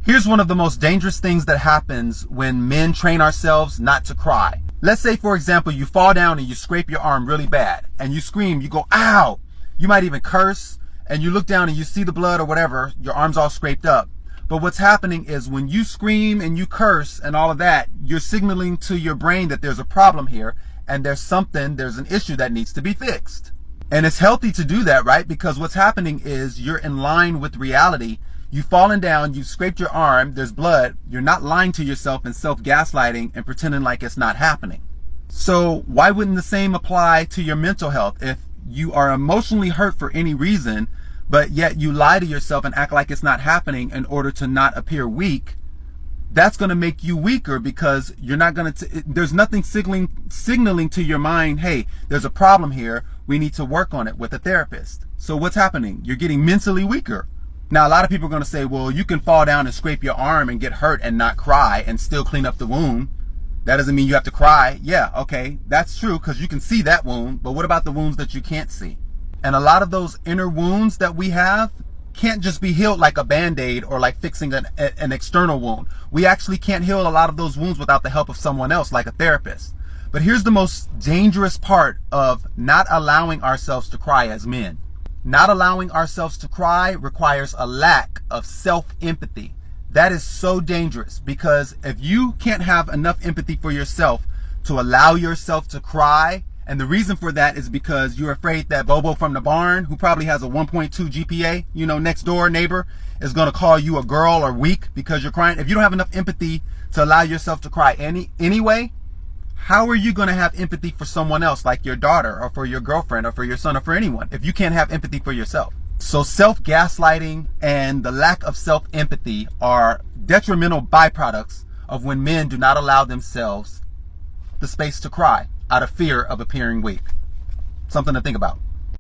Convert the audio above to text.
Here's one of the most dangerous things that happens when men train ourselves not to cry. Let's say, for example, you fall down and you scrape your arm really bad and you scream, you go, ow! You might even curse and you look down and you see the blood or whatever, your arm's all scraped up. But what's happening is when you scream and you curse and all of that, you're signaling to your brain that there's a problem here and there's an issue that needs to be fixed. And it's healthy to do that, right? Because what's happening is you're in line with reality. You've fallen down, you've scraped your arm, there's blood. You're not lying to yourself and self-gaslighting and pretending like it's not happening. So why wouldn't the same apply to your mental health? If you are emotionally hurt for any reason, but yet you lie to yourself and act like it's not happening in order to not appear weak, that's going to make you weaker because you're not going to, there's nothing signaling to your mind, hey, there's a problem here. We need to work on it with a therapist. So what's happening? You're getting mentally weaker. Now, a lot of people are going to say, well, you can fall down and scrape your arm and get hurt and not cry and still clean up the wound. That doesn't mean you have to cry. Yeah, okay, that's true because you can see that wound, but what about the wounds that you can't see? And a lot of those inner wounds that we have can't just be healed like a Band-Aid or like fixing an external wound. We actually can't heal a lot of those wounds without the help of someone else, like a therapist. But here's the most dangerous part of not allowing ourselves to cry as men. Not allowing ourselves to cry requires a lack of self-empathy. That is so dangerous because if you can't have enough empathy for yourself to allow yourself to cry, and the reason for that is because you're afraid that Bobo from the barn, who probably has a 1.2 GPA, next door neighbor, is going to call you a girl or weak because you're crying. If you don't have enough empathy to allow yourself to cry anyway, how are you going to have empathy for someone else like your daughter or for your girlfriend or for your son or for anyone if you can't have empathy for yourself? So self-gaslighting and the lack of self-empathy are detrimental byproducts of when men do not allow themselves the space to cry out of fear of appearing weak. Something to think about.